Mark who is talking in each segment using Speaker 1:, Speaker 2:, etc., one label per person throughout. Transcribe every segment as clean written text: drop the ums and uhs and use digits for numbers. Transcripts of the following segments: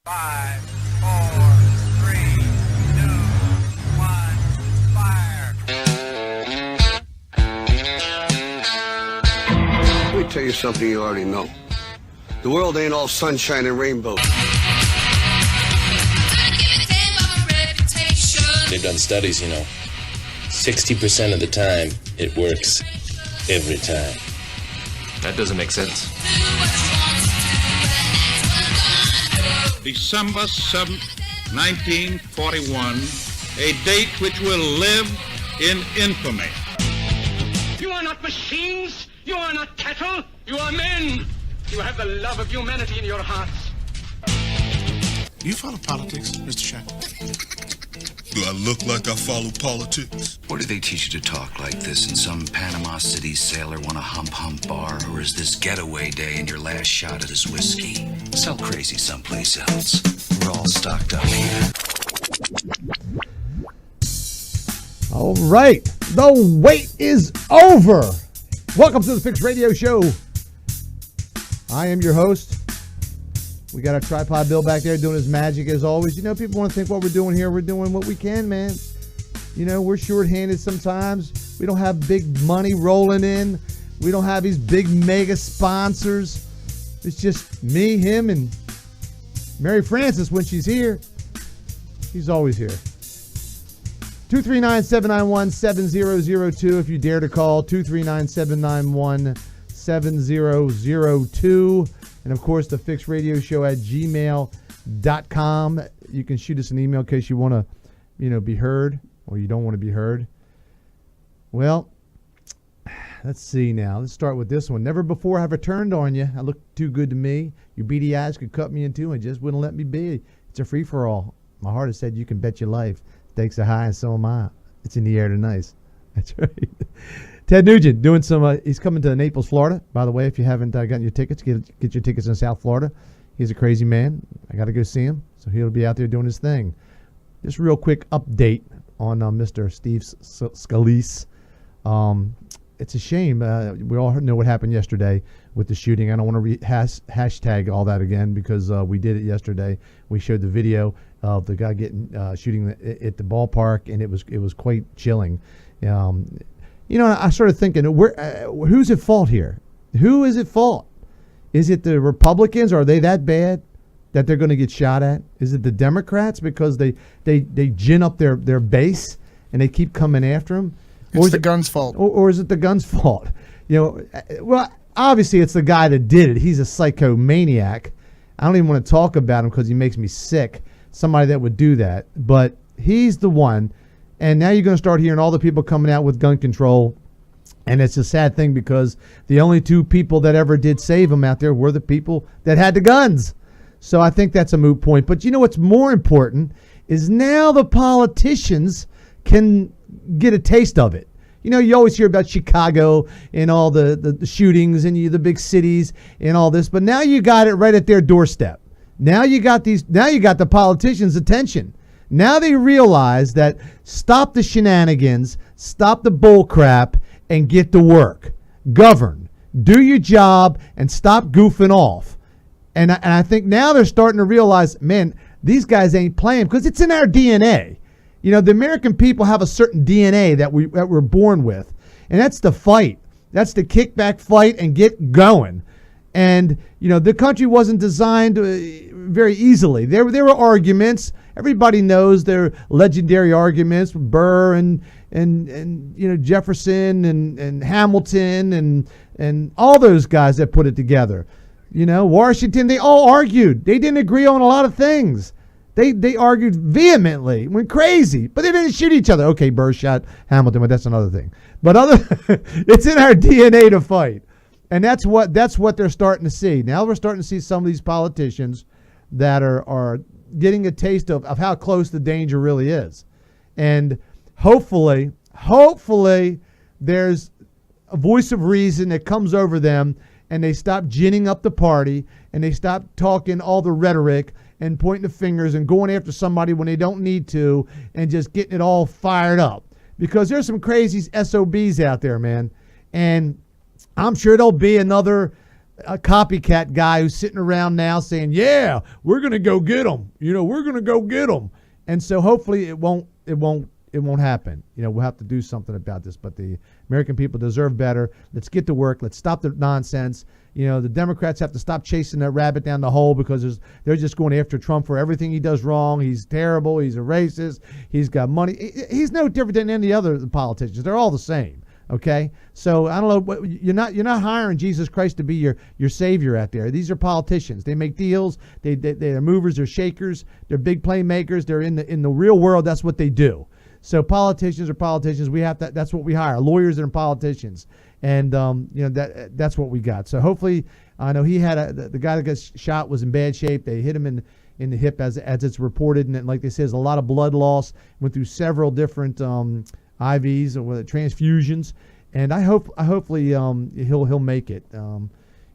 Speaker 1: 5, 4, 3, 2, 1, fire.
Speaker 2: Let me tell you something you already know. The world ain't all sunshine and rainbows.
Speaker 3: They've done studies, 60% of the time, it works every time.
Speaker 4: That doesn't make sense.
Speaker 5: December 7th, 1941, a date which will live in infamy.
Speaker 6: You are not machines. You are not cattle. You are men. You have the love of humanity in your hearts.
Speaker 7: Do you follow politics, Mr. Shack?
Speaker 8: Do I look like I follow politics?
Speaker 9: Or do they teach you to talk like this in some Panama City sailor want a hump bar? Or is this getaway day and your last shot at his whiskey? Sell crazy someplace else. We're all stocked up here.
Speaker 10: All right. The wait is over. Welcome to the Fixed Radio Show. I am your host. We got our tripod Bill back there doing his magic as always. People want to think what we're doing here. We're doing what we can, man. We're short-handed sometimes. We don't have big money rolling in. We don't have these big mega sponsors. It's just me, him, and Mary Frances when she's here. She's always here. 239-791-7002 if you dare to call. 239-791-7002. And, of course, the Fixed Radio Show at gmail.com. You can shoot us an email in case you want to, be heard or you don't want to be heard. Well, let's see now. Let's start with this one. Never before have I turned on you. I look too good to me. Your beady eyes could cut me in two and just wouldn't let me be. It's a free-for-all. My heart has said you can bet your life. Stakes are high and so am I. It's in the air tonight. That's right. Ted Nugent doing some, he's coming to Naples, Florida. By the way, if you haven't gotten your tickets, get your tickets in South Florida. He's a crazy man. I got to go see him. So he'll be out there doing his thing. Just real quick update on Mr. Steve Scalise. It's a shame. We all know what happened yesterday with the shooting. I don't want to hashtag all that again because we did it yesterday. We showed the video of the guy getting shooting at the ballpark, and it was quite chilling. I started thinking, who's at fault here? Who is at fault? Is it the Republicans? Are they that bad that they're going to get shot at? Is it the Democrats because they gin up their base and they keep coming after them?
Speaker 7: It's the gun's fault.
Speaker 10: Or is it the gun's fault? Well, obviously it's the guy that did it. He's a psychomaniac. I don't even want to talk about him because he makes me sick. Somebody that would do that. But he's the one. And now you're going to start hearing all the people coming out with gun control. And it's a sad thing because the only two people that ever did save him out there were the people that had the guns. So I think that's a moot point. But what's more important is now the politicians can get a taste of it. You always hear about Chicago and all the shootings and the big cities and all this. But now you got it right at their doorstep. Now you got the politicians' attention. Now they realize that stop the shenanigans, stop the bull crap, and get to work. Govern. Do your job and stop goofing off. And I think now they're starting to realize, man, these guys ain't playing because it's in our DNA. The American people have a certain DNA that we're born with, and that's the fight. That's the kickback fight and get going. And, the country wasn't designed very easily. There were arguments. Everybody knows their legendary arguments, Burr and Jefferson and Hamilton and all those guys that put it together. Washington, they all argued. They didn't agree on a lot of things. They argued vehemently, went crazy, but they didn't shoot each other. Okay, Burr shot Hamilton, but that's another thing. But it's in our DNA to fight. And that's what they're starting to see. Now we're starting to see some of these politicians that are getting a taste of how close the danger really is. And hopefully there's a voice of reason that comes over them and they stop ginning up the party and they stop talking all the rhetoric and pointing the fingers and going after somebody when they don't need to and just getting it all fired up. Because there's some crazy SOBs out there, man. And I'm sure there'll be another a copycat guy who's sitting around now saying, "Yeah, we're going to go get them. We're going to go get them." And so hopefully it won't happen. We'll have to do something about this. But the American people deserve better. Let's get to work. Let's stop the nonsense. The Democrats have to stop chasing that rabbit down the hole because they're just going after Trump for everything he does wrong. He's terrible. He's a racist. He's got money. He's no different than any other politicians. They're all the same. Okay, so I don't know. You're not hiring Jesus Christ to be your savior out there. These are politicians. They make deals. They're movers. They're shakers. They're big playmakers. They're in the real world. That's what they do. So politicians are politicians. We have to. That's what we hire. Lawyers and politicians. And that's what we got. So hopefully, I know he had the guy that got shot was in bad shape. They hit him in the hip as it's reported, and like they say, there's a lot of blood loss. Went through several different IVs or transfusions, and hopefully he'll make it.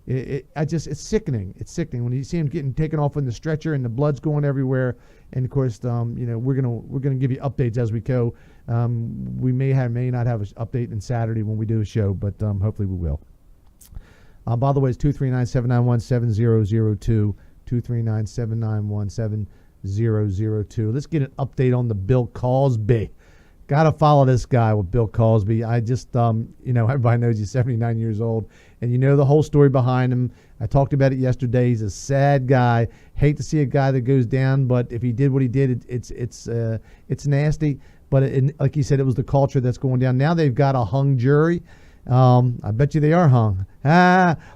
Speaker 10: It's sickening. It's sickening when you see him getting taken off in the stretcher and the blood's going everywhere. And of course, we're gonna give you updates as we go. We may not have an update on Saturday when we do a show, but hopefully we will. By the way, it's 239-791-7002, 239-791-7002. Let's get an update on the Bill Cosby. Got to follow this guy with Bill Cosby. I just, everybody knows he's 79 years old, and the whole story behind him. I talked about it yesterday. He's a sad guy. Hate to see a guy that goes down, but if he did what he did, it's nasty. But like you said, it was the culture that's going down. Now they've got a hung jury. I bet you they are hung.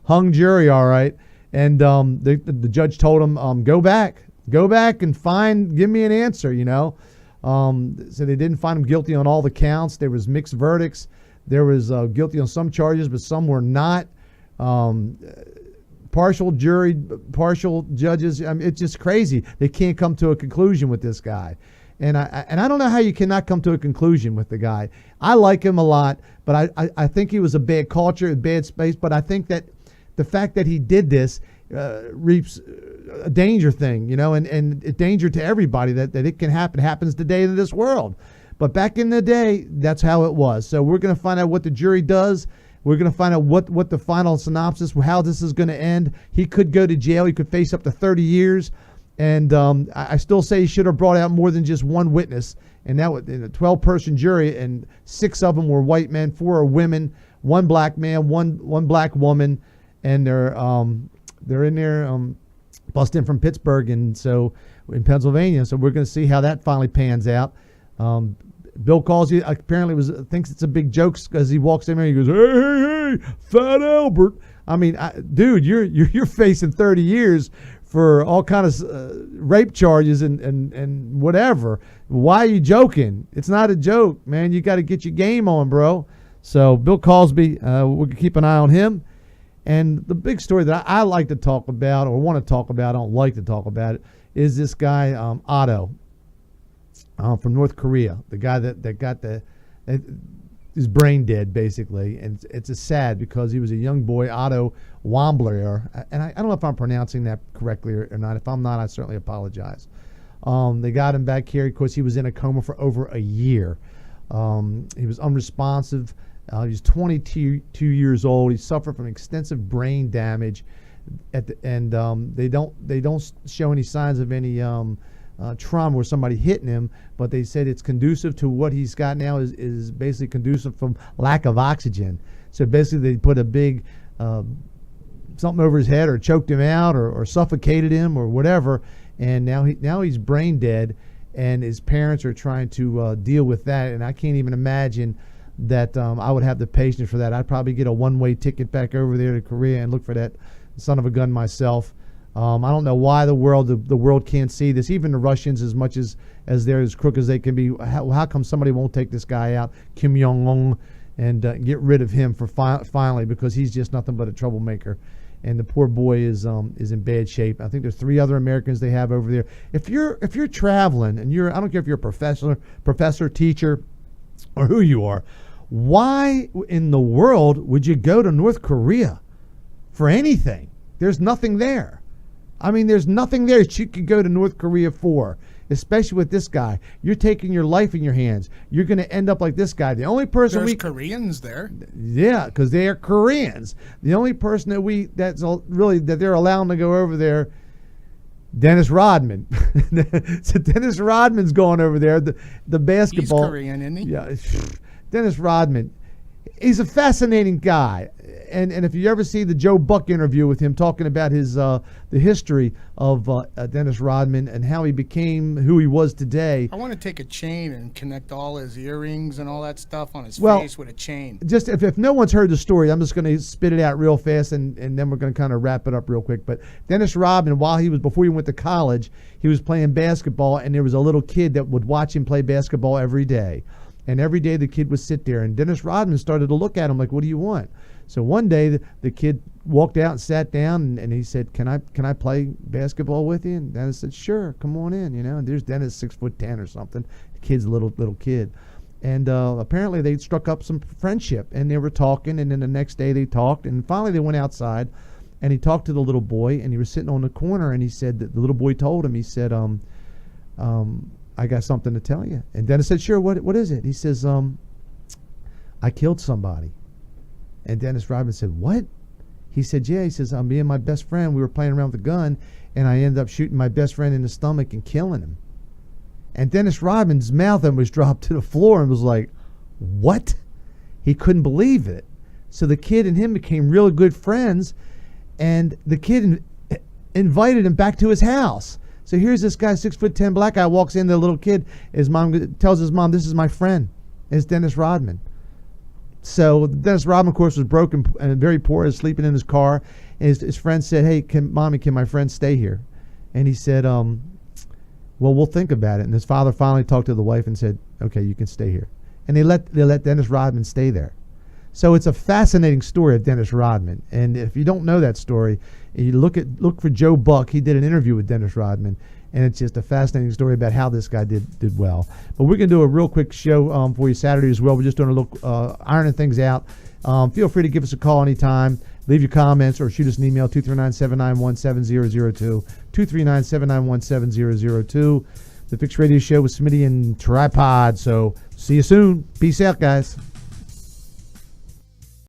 Speaker 10: Hung jury, all right. And the judge told him, go back and give me an answer, So they didn't find him guilty on all the counts. There was mixed verdicts. There was guilty on some charges, but some were not. Partial jury, partial judges. I mean, it's just crazy. They can't come to a conclusion with this guy. And I don't know how you cannot come to a conclusion with the guy. I like him a lot, but I think he was a bad culture, a bad space. But I think that the fact that he did this reaps a danger thing, and a danger to everybody that it can happen. Happens today in this world. But back in the day, that's how it was. So we're going to find out what the jury does. We're going to find out what the final synopsis, how this is going to end. He could go to jail. He could face up to 30 years. And I still say he should have brought out more than just one witness. And that was in a 12-person jury, and 6 of them were white men, 4 are women, 1 black man, one black woman, and they're in there, busted in from Pittsburgh, and so in Pennsylvania. So we're going to see how that finally pans out. Bill Cosby apparently thinks it's a big joke because he walks in there and he goes, "Hey, Fat Albert." I mean, dude, you're facing 30 years for all kind of rape charges and whatever. Why are you joking? It's not a joke, man. You got to get your game on, bro. So Bill Cosby, we'll keep an eye on him. And the big story that I like to talk about, or want to talk about, I don't like to talk about it, is this guy Otto from North Korea. The guy that got his brain dead, basically. And it's a sad because he was a young boy, Otto Wambler. And I don't know if I'm pronouncing that correctly or not. If I'm not, I certainly apologize. They got him back here. Of course, he was in a coma for over a year. He was unresponsive. He was 22 years old. He suffered from extensive brain damage, and they don't show any signs of any trauma or somebody hitting him. But they said it's conducive to what he's got now is basically conducive from lack of oxygen. So basically, they put a big something over his head, or choked him out, or suffocated him, or whatever. And now he's brain dead, and his parents are trying to deal with that. And I can't even imagine that I would have the patience for that. I'd probably get a one-way ticket back over there to Korea and look for that son of a gun myself. I don't know why the world can't see this. Even the Russians, as much as they're as crook as they can be, how come somebody won't take this guy out, Kim Jong-un, and get rid of him for finally, because he's just nothing but a troublemaker. And the poor boy is in bad shape. I think there's 3 other Americans they have over there. If you're traveling and I don't care if you're a professor, teacher, or who you are, why in the world would you go to North Korea for anything? There's nothing there. I mean, there's nothing there that you could go to North Korea for. especially with this guy. You're taking your life in your hands. You're going to end up like this guy. The only person
Speaker 7: There's Koreans there.
Speaker 10: Yeah, because they are Koreans. The only person that they're allowing to go over there, Dennis Rodman. So Dennis Rodman's going over there. The basketball.
Speaker 7: He's Korean, isn't he?
Speaker 10: Yeah, Dennis Rodman. He's a fascinating guy. And if you ever see the Joe Buck interview with him talking about his the history of Dennis Rodman and how he became who he was today.
Speaker 7: I want to take a chain and connect all his earrings and all that stuff on his face with a chain.
Speaker 10: Just if no one's heard the story, I'm just going to spit it out real fast and then we're going to kind of wrap it up real quick. But Dennis Rodman, before he went to college, he was playing basketball, and there was a little kid that would watch him play basketball every day. And every day the kid would sit there, and Dennis Rodman started to look at him like, what do you want? So one day the kid walked out and sat down, and he said, can I play basketball with you? And Dennis said, sure, come on in. And there's Dennis, 6'10" or something. The kid's a little kid. And apparently they struck up some friendship, and they were talking, and then the next day they talked, and finally they went outside, and he talked to the little boy, and he was sitting on the corner, and he said that the little boy told him, he said, I got something to tell you. And Dennis said, sure, what is it? He says, I killed somebody. And Dennis Rodman said, what? He said, yeah. He says, me and my best friend, we were playing around with a gun, and I ended up shooting my best friend in the stomach and killing him. And Dennis Rodman's mouth was dropped to the floor and was like, what? He couldn't believe it. So the kid and him became really good friends, and the kid invited him back to his house. So here's this guy, 6'10" black guy, walks in, the little kid. His mom tells his mom, this is my friend. It's Dennis Rodman. So Dennis Rodman, of course, was broken and very poor, is sleeping in his car. And his friend said, hey, can my friend stay here? And he said, well, we'll think about it. And his father finally talked to the wife and said, okay, you can stay here. And they let Dennis Rodman stay there. So it's a fascinating story of Dennis Rodman. And if you don't know that story, you look for Joe Buck. He did an interview with Dennis Rodman, and it's just a fascinating story about how this guy did well. But we're going to do a real quick show for you Saturday as well. We're just doing a little ironing things out. Feel free to give us a call anytime. Leave your comments or shoot us an email, 239-791-7002, 239-791-7002. The Fixed Radio Show with Smitty and Tripod. So see you soon. Peace out, guys.